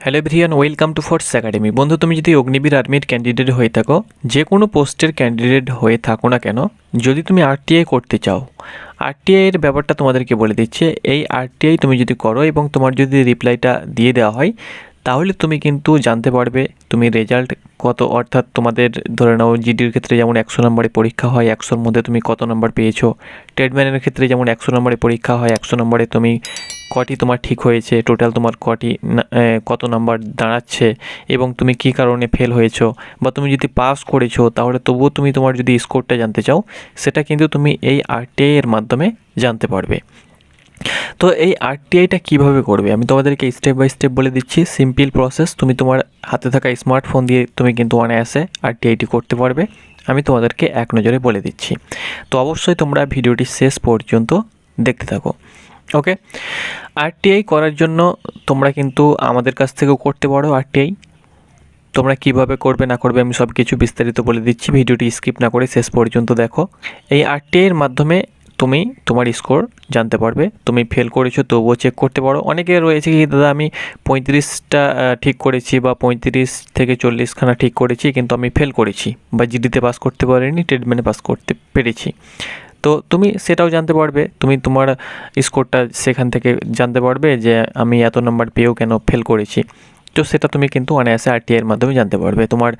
Hello everyone, welcome to force academy. বন্ধু, তুমি যদি অগ্নিবীর আর্মির ক্যান্ডিডেট হয়ে থাকো, যে কোনো পোস্টের ক্যান্ডিডেট হয়ে থাকো না কেন, যদি তুমি আরটিআই করতে চাও, আরটিআই এর ব্যাপারটা তোমাদেরকে বলে দিচ্ছে। এই আরটিআই তুমি যদি করো এবং তোমার যদি রিপ্লাইটা দিয়ে দেওয়া হয়, তাহলে তুমি কিন্তু জানতে পারবে তুমি রেজাল্ট কত, অর্থাৎ তোমাদের ধরে নাও জিডির ক্ষেত্রে যেমন 100 নম্বরে পরীক্ষা হয়, 100-র মধ্যে তুমি কত নম্বর পেয়েছো। ট্রেডম্যানের ক্ষেত্রে যেমন 100 নম্বরে পরীক্ষা হয়, 100 নম্বরে তুমি কটি তোমার ঠিক হয়েছে, টোটাল তোমার কটি কত নাম্বার দাঁড়াচ্ছে এবং তুমি কী কারণে ফেল হয়েছো, বা তুমি যদি পাস করেছো তাহলে তবুও তুমি তোমার যদি স্কোরটা জানতে চাও, সেটা কিন্তু তুমি এই আরটিআই এর মাধ্যমে জানতে পারবে। তো এই আরটিআইটা কীভাবে করবে আমি তোমাদেরকে স্টেপ বাই স্টেপ বলে দিচ্ছি। সিম্পল প্রসেস, তুমি তোমার হাতে থাকা স্মার্টফোন দিয়ে তুমি কিন্তু অনায়াসে আরটিআইটি করতে পারবে। আমি তোমাদেরকে এক নজরে বলে দিচ্ছি, তো অবশ্যই তোমরা ভিডিওটি শেষ পর্যন্ত দেখতে থাকো। ওকে, আরটিআই করার জন্য তোমরা কিন্তু আমাদের কাছ থেকেও করতে পারো আরটিআই। তোমরা কিভাবে করবে না করবে আমি সব কিছু বিস্তারিত বলে দিচ্ছি, ভিডিওটি স্কিপ না করে শেষ পর্যন্ত দেখো। এই আরটিআই এর মাধ্যমে তুমি তোমার স্কোর জানতে পারবে। তুমি ফেল করেছো তবুও চেক করতে পারো। অনেকে রয়েছে কি, দাদা আমি 35টা ঠিক করেছি বা 35 থেকে 40খানা ঠিক করেছি, কিন্তু আমি ফেল করেছি বা জিডিতে পাস করতে পারিনি, ট্রেডম্যানে পাস করতে পেরেছি। তো তুমি সেটাও জানতে পারবে, তুমি তোমার স্কোরটা সেখান থেকে জানতে পারবে যে আমি এত নাম্বার পেয়েও কেন ফেল করেছি। তো সেটা তুমি কিন্তু অনায়াসে আরটিআই এর মাধ্যমে জানতে পারবে। তোমার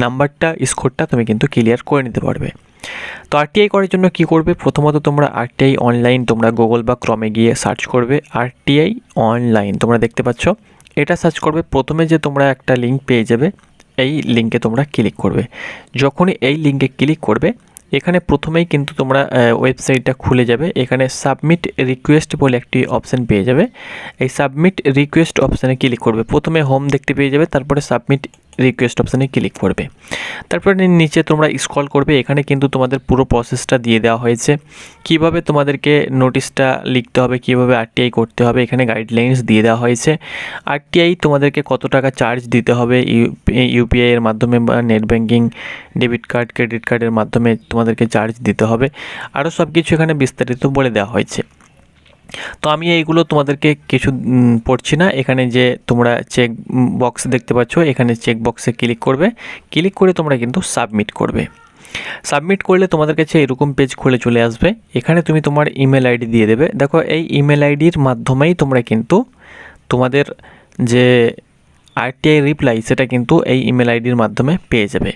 নাম্বারটা, স্কোরটা তুমি কিন্তু ক্লিয়ার করে নিতে পারবে। তো আরটিআই করার জন্য কি করবে, প্রথমত তোমরা আরটিআই অনলাইন তোমরা গুগল বা ক্রমে গিয়ে সার্চ করবে আরটিআই অনলাইন, তোমরা দেখতে পাচ্ছ এটা সার্চ করবে। প্রথমে যে তোমরা একটা লিঙ্ক পেয়ে যাবে, এই লিঙ্কে তোমরা ক্লিক করবে। যখনই এই লিঙ্কে ক্লিক করবে, এখানে প্রথমেই কিন্তু তোমরা ওয়েবসাইটটা খুলে যাবে। এখানে সাবমিট রিকোয়েস্ট বলে একটি অপশান পেয়ে যাবে। এই সাবমিট রিকোয়েস্ট অপশানে ক্লিক করবে। প্রথমে হোম দেখতে পেয়ে যাবে, তারপরে সাবমিট রিকোয়েস্ট অপশানে ক্লিক করবে। তারপরে নিচে তোমরা স্ক্রল করবে, এখানে কিন্তু তোমাদের পুরো প্রসেসটা দিয়ে দেওয়া হয়েছে। কিভাবে তোমাদেরকে নোটিশটা লিখতে হবে, কিভাবে আরটিআই করতে হবে, এখানে গাইডলাইন্স দিয়ে দেওয়া হয়েছে। আরটিআই তোমাদেরকে কত টাকা চার্জ দিতে হবে, ইউপিআই এর মাধ্যমে বা net banking, debit card, credit কার্ডের মাধ্যমে তোমাদেরকে চার্জ দিতে হবে। আরও সব কিছু এখানে বিস্তারিত বলে দেওয়া হয়েছে। তো আমি এইগুলো তোমাদেরকে কিছু পড়ছি না। এখানে যে তোমরা চেক বক্স দেখতে পাচ্ছ, এখানে চেক বক্সে ক্লিক করবে। ক্লিক করে তোমরা কিন্তু সাবমিট করবে। সাবমিট করলে তোমাদের কাছে এরকম পেজ খুলে চলে আসবে। এখানে তুমি তোমার ইমেল আইডি দিয়ে দেবে। দেখো, এই ইমেল আইডির মাধ্যমেই তোমরা কিন্তু তোমাদের যে আরটিআই রিপ্লাই, সেটা কিন্তু এই ইমেল আইডির মাধ্যমে পেয়ে যাবে।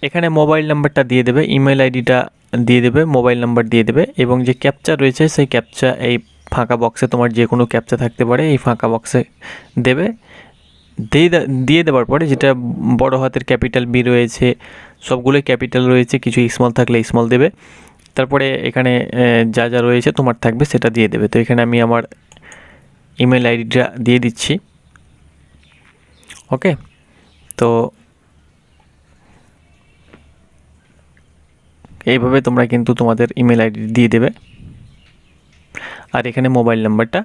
এখানে মোবাইল নাম্বারটা দিয়ে দেবে, ইমেল আইডিটা দিয়ে দেবে, মোবাইল নাম্বার দিয়ে দেবে, এবং যে ক্যাপচা রয়েছে সেই ক্যাপচা এই ফাঁকা বক্সে, তোমার যে কোনো ক্যাপচা থাকতে পারে, এই ফাঁকা বক্সে দেবে। দিয়ে দেওয়ার পরে, যেটা বড় হাতের ক্যাপিটাল বি রয়েছে, সবগুলোই ক্যাপিটাল রয়েছে, কিছু স্মল থাকলে স্মল দেবে। তারপরে এখানে যা যা রয়েছে তোমার থাকবে সেটা দিয়ে দেবে। তো এখানে আমি আমার ইমেল আইডিটা দিয়ে দিচ্ছি। ওকে, তো এইভাবে তোমরা কিন্তু তোমাদের ইমেল আইডি দিয়ে দেবে, আর এখানে মোবাইল নাম্বারটা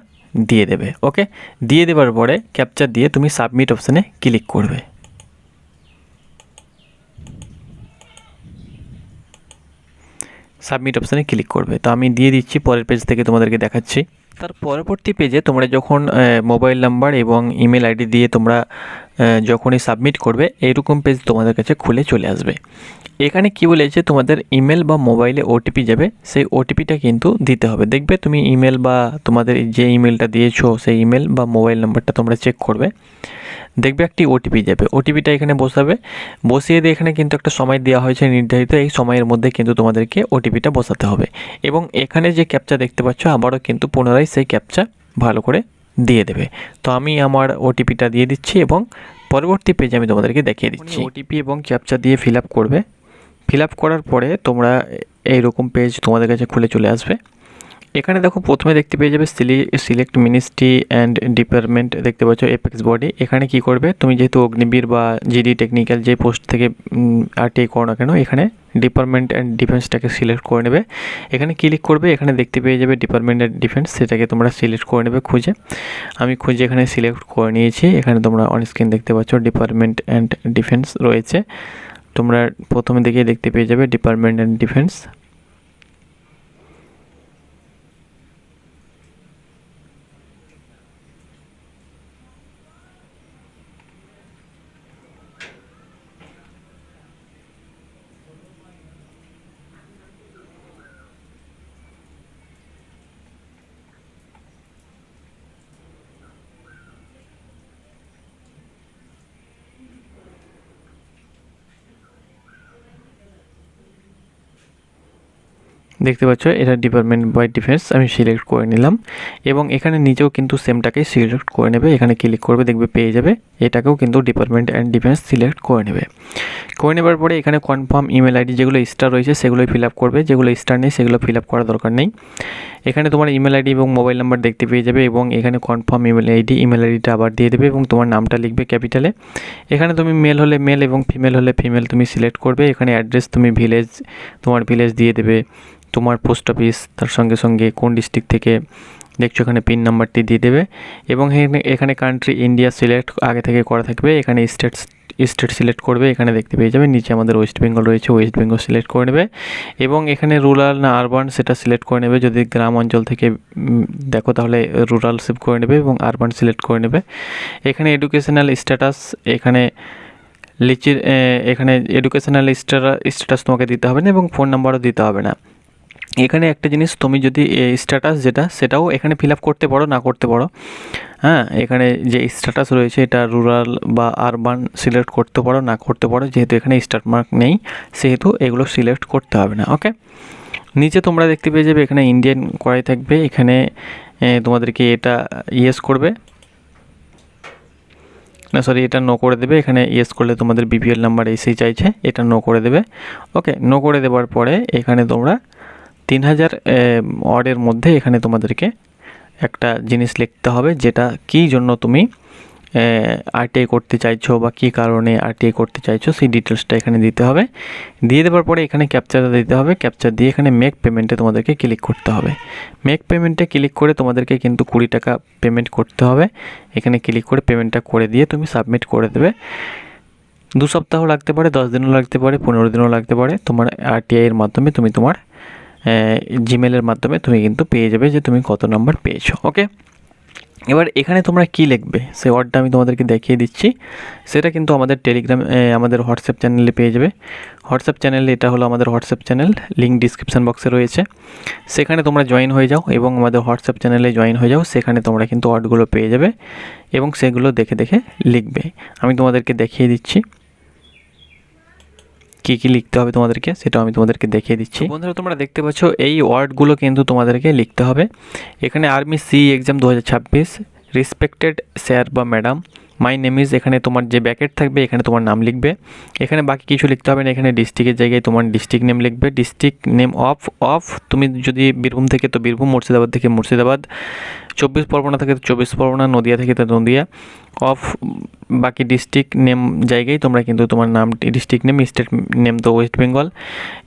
দিয়ে দেবে। ওকে, দিয়ে দেওয়ার পরে ক্যাপচার দিয়ে তুমি সাবমিট অপশানে ক্লিক করবে। সাবমিট অপশানে ক্লিক করবে। তো আমি দিয়ে দিচ্ছি, পরের পেজ থেকে তোমাদেরকে দেখাচ্ছি। তার পরবর্তী পেজে তোমরা যখন মোবাইল নাম্বার এবং ইমেল আইডি দিয়ে তোমরা যখনই সাবমিট করবে, এরকম পেজ তোমাদের কাছে খুলে চলে আসবে। এখানে কি বলেছে, তোমাদের ইমেল বা মোবাইলে ওটিপি যাবে, সেই ওটিপিটা কিন্তু দিতে হবে। দেখবে তুমি ইমেল বা তোমাদের যে ইমেলটা দিয়েছো সেই ইমেল বা মোবাইল নাম্বারটা তোমরা চেক করবে, দেখবে একটি ওটিপি যাবে। ওটিপিটা এখানে বসিয়ে দিয়ে এখানে কিন্তু একটা সময় দেওয়া হয়েছে নির্ধারিত, এই সময়ের মধ্যে কিন্তু তোমাদেরকে ওটিপিটা বসাতে হবে। এবং এখানে যে ক্যাপচা দেখতে পাচ্ছ, আবারও কিন্তু পুনরায় সেই ক্যাপচা ভালো করে দিয়ে দেবে। তো আমি আমার ওটিপিটা দিয়ে দিচ্ছি এবং পরবর্তী পেজে আমি তোমাদেরকে দেখিয়ে দিচ্ছি। ওটিপি এবং ক্যাপচা দিয়ে ফিল আপ করবে। ফিল আপ করার পরে তোমরা এইরকম পেজ তোমাদের কাছে খুলে চলে আসবে। এখানে দেখো, প্রথমে দেখতে পেয়ে যাবে সিলেক্ট মিনিস্ট্রি অ্যান্ড ডিপার্টমেন্ট, দেখতে পাচ্ছ এপেক্স বডি। এখানে কি করবে, তুমি যেহেতু অগ্নিবীর বা জিডি টেকনিক্যাল যে পোস্ট থেকে আরটিআই করো না কেন, এখানে ডিপার্টমেন্ট অ্যান্ড ডিফেন্সটাকে সিলেক্ট করে নেবে। এখানে ক্লিক করবে, এখানে দেখতে পেয়ে যাবে ডিপার্টমেন্ট অ্যান্ড ডিফেন্স, সেটাকে তোমরা সিলেক্ট করে নেবে খুঁজে। আমি খুঁজে এখানে সিলেক্ট করে নিয়েছি। এখানে তোমরা অন স্ক্রিন দেখতে পাচ্ছ ডিপার্টমেন্ট অ্যান্ড ডিফেন্স রয়েছে। তোমরা প্রথমে দেখতে পেয়ে যাবে ডিপার্টমেন্ট অ্যান্ড ডিফেন্স। দেখতে পাচ্ছ এটা ডিপার্টমেন্ট বাই ডিফেন্স আমি সিলেক্ট করে নিলাম এবং এখানে নিচেও কিন্তু সেমটাকে সিলেক্ট করে নেবে। এখানে ক্লিক করবে, দেখবে পেয়ে যাবে। এটাকেও কিন্তু ডিপার্টমেন্ট অ্যান্ড ডিফেন্স সিলেক্ট করে নেবে। করে নেবার পরে এখানে কনফার্ম ইমেল আইডি যেগুলো স্টার রয়েছে সেগুলোই ফিল আপ করবে, যেগুলো স্টার নেই সেগুলো ফিল আপ করার দরকার নেই। এখানে তোমার ইমেল আইডি এবং মোবাইল নাম্বার দেখতে পেয়ে যাবে এবং এখানে কনফার্ম ইমেল আইডিটা আবার দিয়ে দেবে এবং তোমার নামটা লিখবে ক্যাপিটালে। এখানে তুমি মেল হলে মেল এবং ফিমেল হলে ফিমেল তুমি সিলেক্ট করবে। এখানে অ্যাড্রেস তুমি তোমার ভিলেজ দিয়ে দেবে, তোমার পোস্ট অফিস, তার সঙ্গে সঙ্গে কোন ডিস্ট্রিক্ট থেকে দেখছো এখানে পিন নাম্বারটি দিয়ে দেবে এবং এখানে কান্ট্রি ইন্ডিয়া সিলেক্ট আগে থেকে করা থাকবে। এখানে স্টেট সিলেক্ট করবে, এখানে দেখতে পেয়ে যাবে নিচে আমাদের ওয়েস্ট বেঙ্গল রয়েছে, ওয়েস্ট বেঙ্গল সিলেক্ট করে নেবে এবং এখানে রুরাল না আরবান সেটা সিলেক্ট করে নেবে। যদি গ্রাম অঞ্চল থেকে দেখো তাহলে রুরাল সেভ করে নেবে এবং আরবান সিলেক্ট করে নেবে। এখানে এডুকেশনাল স্ট্যাটাস, এখানে এডুকেশনাল স্ট্যাটাস তোমাকে দিতে হবে না এবং ফোন নাম্বারও দিতে হবে না। এখানে একটা জিনিস, তুমি যদি স্ট্যাটাস সেটাও এখানে ফিল আপ করতে পারো, না করতে পারো। হ্যাঁ, এখানে যে স্ট্যাটাস রয়েছে এটা রুরাল বা আরবান সিলেক্ট করতে পারো, না করতে পারো। যেহেতু এখানে স্টার মার্ক নেই সেহেতু এগুলো সিলেক্ট করতে হবে না। ওকে, নিচে তোমরা দেখতে পেয়ে যাবে এখানে ইন্ডিয়ান করাই থাকবে। এখানে তোমাদেরকে এটা ইয়েস করবে, না সরি এটা নো করে দেবে। এখানে ইয়েস করলে তোমাদের বিপিএল নাম্বার এসেই চাইছে, এটা নো করে দেবে। ওকে, নো করে দেওয়ার পরে এখানে তোমরা 3000 ওয়ার্ডের মধ্যে এখানে তোমাদেরকে একটা জিনিস লিখতে হবে, যেটা কী জন্য তুমি আরটিআই করতে চাইছো বা কী কারণে আরটিআই করতে চাইছো সেই ডিটেলসটা এখানে দিতে হবে। দিয়ে দেওয়ার পরে এখানে ক্যাপচারটা দিতে হবে। ক্যাপচার দিয়ে এখানে মেক পেমেন্টে তোমাদেরকে ক্লিক করতে হবে। মেক পেমেন্টে ক্লিক করে তোমাদেরকে কিন্তু 20 টাকা পেমেন্ট করতে হবে। এখানে ক্লিক করে পেমেন্টটা করে দিয়ে তুমি সাবমিট করে দেবে। 2 সপ্তাহ লাগতে পারে, 10 দিনও লাগতে পারে, 15 দিনও লাগতে পারে। তোমার আরটিআই এর মাধ্যমে তুমি তোমার জিমেলের মাধ্যমে তুমি কিন্তু পেয়ে যাবে যে তুমি কত নাম্বার পেয়েছো। ওকে, এবার এখানে তোমরা কি লিখবে সেই ওয়ার্ডটা আমি তোমাদেরকে দেখিয়ে দিচ্ছি। সেটা কিন্তু আমাদের আমাদের হোয়াটসঅ্যাপ চ্যানেলে পেয়ে যাবে। হোয়াটসঅ্যাপ চ্যানেলে, এটা হলো আমাদের হোয়াটসঅ্যাপ চ্যানেল, লিঙ্ক ডিসক্রিপশান বক্সে রয়েছে। সেখানে তোমরা জয়েন হয়ে যাও এবং আমাদের হোয়াটসঅ্যাপ চ্যানেলে জয়েন হয়ে যাও। সেখানে তোমরা কিন্তু ওয়ার্ডগুলো পেয়ে যাবে এবং সেগুলো দেখে দেখে লিখবে। আমি তোমাদেরকে দেখিয়ে দিচ্ছি কী কী লিখতে হবে তোমাদেরকে, সেটাও আমি তোমাদেরকে দেখিয়ে দিচ্ছি। বন্ধুরা তোমরা দেখতে পাচ্ছ এই ওয়ার্ডগুলো কিন্তু তোমাদেরকে লিখতে হবে। এখানে army C exam 2026, respected sir বা ম্যাডাম, মাই নেম ইজ, এখানে তোমার যে ব্যাকেট থাকবে এখানে তোমার নাম লিখবে। এখানে বাকি কিছু লিখতে হবে না। এখানে ডিস্ট্রিক্টের জায়গায় তোমার ডিস্ট্রিক্ট নেম লিখবে। ডিস্ট্রিক্ট নেম অফ তুমি যদি বীরভূম থেকে তো বীরভূম, মুর্শিদাবাদ থেকে মুর্শিদাবাদ, 24 পরগনা থেকে তো 24 পরগনা, নদিয়া থেকে তো নদিয়া। অফ বাকি ডিস্ট্রিক্ট নেম জায়গায় তোমরা কিন্তু তোমার নামটি, ডিস্ট্রিক্ট নেম, স্টেট নেম তো ওয়েস্ট বেঙ্গল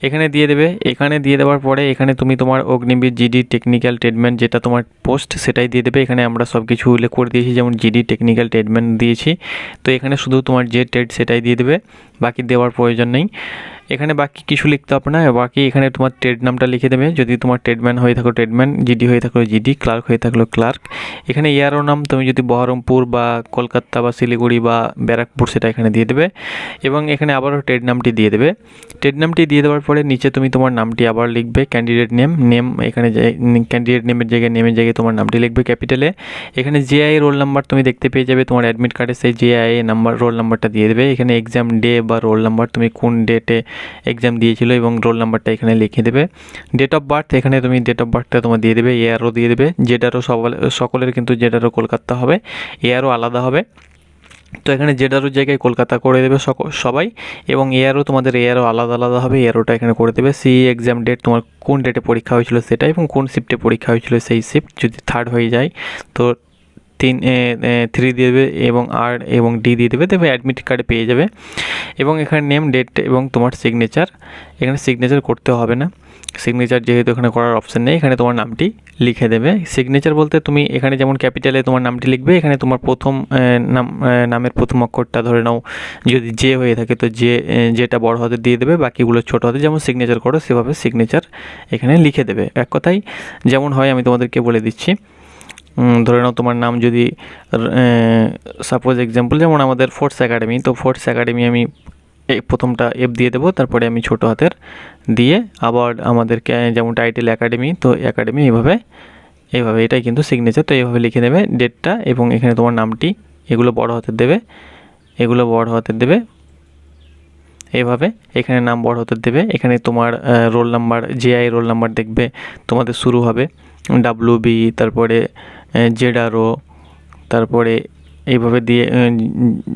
এখানে দিয়ে দেবে। এখানে দিয়ে দেওয়ার পরে এখানে তুমি তোমার অগ্নিবীর জিডি টেকনিক্যাল ট্রিটমেন্ট যেটা তোমার পোস্ট সেটাই দিয়ে দেবে। এখানে আমরা সব কিছু উল্লেখ করে দিয়েছি, যেমন জিডি টেকনিক্যাল ট্রিটমেন্ট দিয়েছি, তো এখানে শুধু তোমার যে ট্রেড সেটাই দিয়ে দেবে, বাকি দেওয়ার প্রয়োজন নেই। এখানে বাকি কিছু লিখতে হবে না। বাকি এখানে তোমার ট্রেড নামটা লিখে দেবে। যদি তোমার ট্রেডম্যান হয়ে থাকো ট্রেডম্যান, জিডি হয়ে থাকলো জিডি, ক্লার্ক হয়ে থাকলো ক্লার্ক। এখানে এয়ারও নাম তুমি যদি বহরমপুর বা কলকাতা বা শিলিগুড়ি বা ব্যারাকপুর সেটা এখানে দিয়ে দেবে এবং এখানে আবারও ট্রেড নামটি দিয়ে দেবে। ট্রেড নামটি দিয়ে দেওয়ার পরে নিচে তুমি তোমার নামটি আবার লিখবে। ক্যান্ডিডেট নেম এখানে ক্যান্ডিডেট নেমের জায়গায় তোমার নামটি লিখবে ক্যাপিটালে। এখানে জেআই রোল নাম্বার তুমি দেখতে পেয়ে যাবে তোমার অ্যাডমিট কার্ডে, সেই জেআই নাম্বার রোল নাম্বারটা দিয়ে দেবে। এখানে এক্সাম ডে বা রোল নাম্বার তুমি কোন ডেটে এক্সাম দিয়েছিল এবং রোল নাম্বারটা এখানে লিখে দেবে। ডেট অফ বার্থ, এখানে তুমি ডেট অফ বার্থটা তোমার দিয়ে দেবে। এয়ারও দিয়ে দেবে। জেডারও সকলের কিন্তু জেডারও কলকাতা হবে, এয়ারও আলাদা হবে। তো এখানে জেডারও জায়গায় কলকাতা করে দেবে সবাই এবং এয়ারও তোমাদের এয়ারও আলাদা আলাদা হবে, এয়ারওটা এখানে করে দেবে। সি এক্সাম ডেট, তোমার কোন ডেটে পরীক্ষা হয়েছিল সেটা এবং কোন শিফটে পরীক্ষা হয়েছিল সেই শিফট। যদি 3rd হয়ে যায় তো 3 দিয়ে দেবে এবং আর এবং ডি দিয়ে দেবে, তবে অ্যাডমিট কার্ডে পেয়ে যাবে। এবং এখানে নেম, ডেট এবং তোমার সিগনেচার, এখানে সিগনেচার করতে হবে না। সিগনেচার যেহেতু এখানে করার অপশান নেই, এখানে তোমার নামটি লিখে দেবে। সিগনেচার বলতে তুমি এখানে যেমন ক্যাপিটালে তোমার নামটি লিখবে, এখানে তোমার প্রথম নামের প্রথম অক্ষরটা ধরে নাও যদি জে হয়ে থাকে তো যেটা বড় হাতে দিয়ে দেবে, বাকিগুলো ছোটো হাতে, যেমন সিগনেচার করো সেভাবে সিগনেচার এখানে লিখে দেবে। এক কথায় যেমন হয় আমি তোমাদেরকে বলে দিচ্ছি। ধরে নাও তোমার নাম যদি সাপোজ এক্সাম্পল যেমন আমাদের ফোর্স একাডেমি, তো ফোর্স একাডেমি আমি প্রথমটা এফ দিয়ে দেবো, তারপরে আমি ছোটো হাতের দিয়ে আবার আমাদেরকে যেমন টাইটেল একাডেমি, তো একাডেমি এইভাবে এটাই কিন্তু সিগনেচার। তো এইভাবে লিখে দেবে ডেটটা এবং এখানে তোমার নামটি, এগুলো বড় হাতের দেবে, এভাবে এখানে নাম বড় হতে দেবে। এখানে তোমার roll number, JI roll number দেখবে তোমাদের শুরু হবে, ডাব্লুবি, তারপরে জেডআরও, তারপরে এইভাবে দিয়ে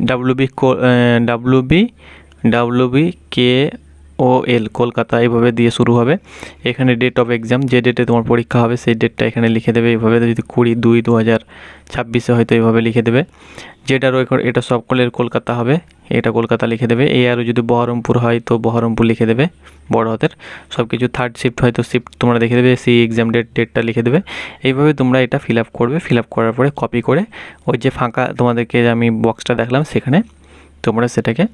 ডাব্লুবি কে ও এল কলকাতা, এইভাবে দিয়ে শুরু হবে। এখানে ডেট অফ এক্সাম, যে ডেটে তোমার পরীক্ষা হবে সেই ডেটটা এখানে লিখে দেবে এইভাবে, যদি 20/2/2026 হয়তো এইভাবে লিখে দেবে। যেটারও এটা সকলের কলকাতা হবে, এটা কলকাতা লিখে দেবে। এই আরও যদি বহরমপুর হয় তো বহরমপুর লিখে দেবে বড় হাতের। সব কিছু থার্ড শিফট হয়তো শিফট তোমরা লিখে দেবে, সেই এক্সাম ডেটটা লিখে দেবে। এইভাবে তোমরা এটা ফিল আপ করবে। ফিল আপ করার পরে কপি করে ওই যে ফাঁকা তোমাদেরকে আমি বক্সটা দেখলাম সেখানে তোমরা সেটাকে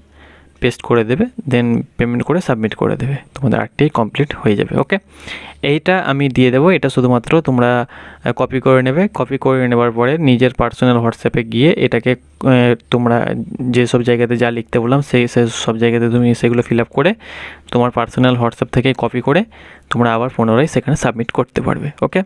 পেস্ট করে দেবে, দেন পেমেন্ট করে সাবমিট করে দেবে, তোমাদের আর্টটাই কমপ্লিট হয়ে যাবে। ওকে, এইটা আমি দিয়ে দেবো। এটা শুধুমাত্র তোমরা কপি করে নেবে। কপি করে নেবার পরে নিজের পার্সোনাল হোয়াটসঅ্যাপে গিয়ে এটাকে তোমরা যেসব জায়গাতে যা লিখতে বললাম সেই সব জায়গাতে তুমি সেগুলো ফিল আপ করে তোমার পার্সোনাল হোয়াটসঅ্যাপ থেকে কপি করে তোমরা আবার পুনরায় সেখানে সাবমিট করতে পারবে। ওকে।